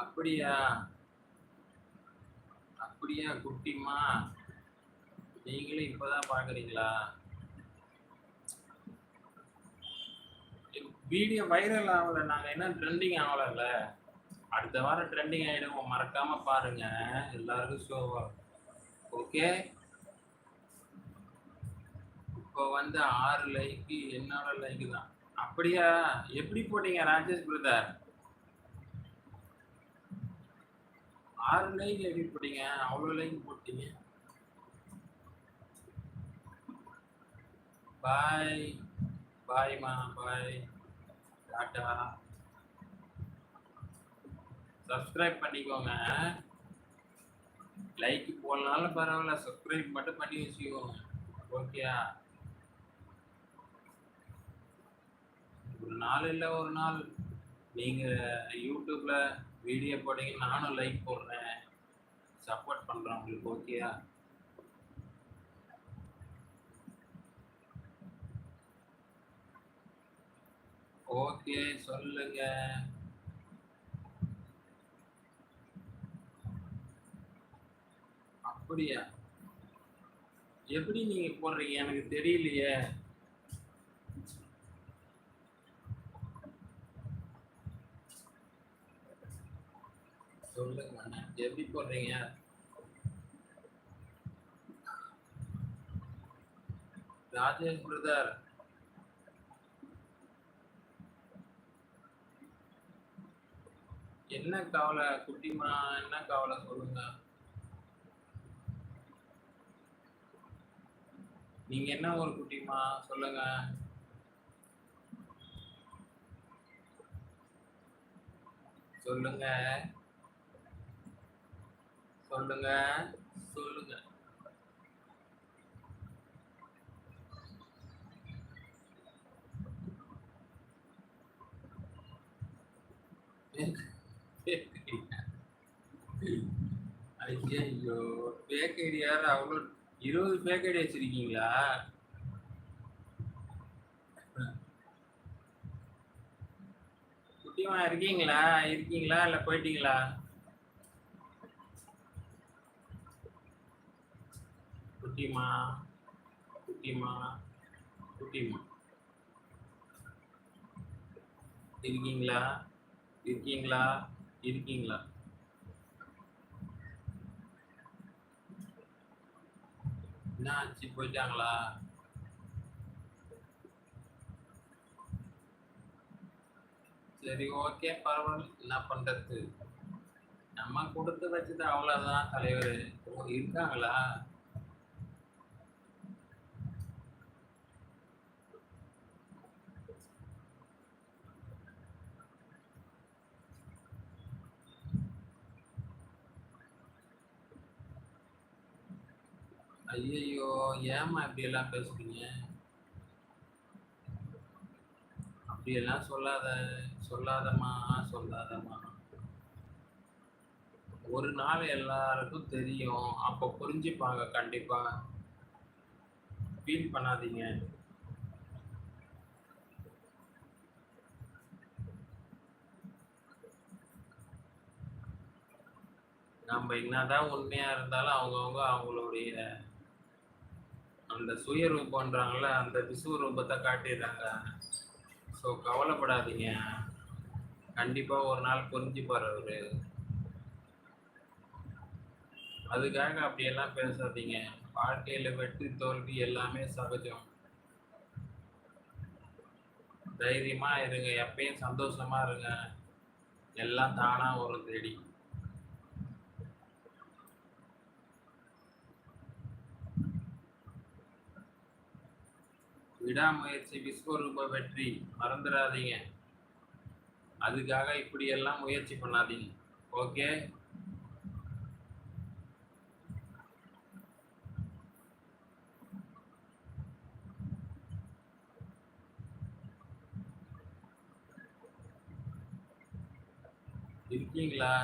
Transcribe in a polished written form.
அப்படியா? அப்படியா குட்டிமா? நீங்களும் இப்பதான் பாக்குறீங்களா? வீடியோ வைரல் ஆகல. நாங்க என்ன ட்ரெண்டிங் ஆகலல்ல. அடுத்த வாரம் ட்ரெண்டிங் ஆயிடும். மறக்காம பாருங்க. எல்லாருக்கும் ஷோவா. ஓகே. இப்போ வந்து 6 லைக்கு என்னோட லைக் தான். அப்படியா? எப்படி போட்டீங்க ராஜேஷ் பிரதர்? 6 லைக் எப்படி போட்டீங்க? அவ்வளோ லைக் போட்டீங்க. பாய். பாய்மா பாய். டாடா. சப்ஸ்கிரைப் பண்ணிக்கோங்க. லைக் போடனாலும் பரவாயில்ல. சப்ஸ்கிரைப் மட்டும் பண்ணி வச்சுக்கோங்க. ஓகேயா? ஒரு நாள் இல்ல ஒரு நாள் நீங்க யூடியூப்ல வீடியோ போட்டீங்க, நானும் லைக் போடுறேன். சப்போர்ட் பண்றேன் உங்களுக்கு. ஓகேயா? ஓகே சொல்லுங்க. அப்படியா? எப்படி நீங்க போடுறீங்க எனக்கு தெரியலையே. சொல்லுங்க எப்படி போடுறீங்க? ராஜேஷ் பிரதர் என்ன கவலை குட்டிமா? என்ன கவலை சொல்லுங்க. நீங்க என்ன ஒரு குட்டிமா சொல்லுங்க. சொல்லுங்க. சொல்லுங்க. சொல்லுங்க. ஐயோ பேக் ஐடி யாரு அவ்வளோ 20 பேக் ஐடி வச்சிருக்கீங்களா? குட்டிமா இருக்கீங்களா? இருக்கீங்களா இல்ல போயிட்டீங்களா? குட்டிமா குட்டிமா குட்டிமா இருக்கீங்களா? இருக்கீங்களா? இருக்கீங்களா? என்ன ஆச்சு போயிட்டாங்களா? சரி ஓகே பரவாயில்ல. என்ன பண்றது? நம்ம கொடுத்து வச்சது அவ்வளவுதான் தலைவர். ஓ இருக்காங்களா? ஐயையோ ஏம்மா இப்படி எல்லாம் பேசுறீங்க? அப்படியெல்லாம் சொல்லாத. சொல்லாதம்மா. சொல்லாதம்மா. ஒரு நாள் எல்லாருக்கும் தெரியும். அப்ப புரிஞ்சுப்பாங்க கண்டிப்பா. ஃபீல் பண்ணாதீங்க. நம்ம என்னதான் உண்மையா இருந்தாலும் அவங்கவங்க அவங்களுடைய அந்த சுயரூபம்ன்றாங்கல்ல அந்த விஸ்வரூபத்தை காட்டிடுறாங்க. ஸோ கவலைப்படாதீங்க. கண்டிப்பா ஒரு நாள் புரிஞ்சுப்பாரு அவரு. அதுக்காக அப்படியெல்லாம் பேசாதீங்க. வாழ்க்கையில வெற்றி தோல்வி எல்லாமே சகஜம். தைரியமா இருங்க. எப்பயும் சந்தோஷமா இருங்க. எல்லாம் தானா வரும் தேடி. விடாமுயற்சி விஸ்வரூப வெற்றி. மறந்துடாதீங்க. அதுக்காக இப்படி எல்லாம் முயற்சி பண்ணாதீங்க. ஓகே. இருக்கீங்களா?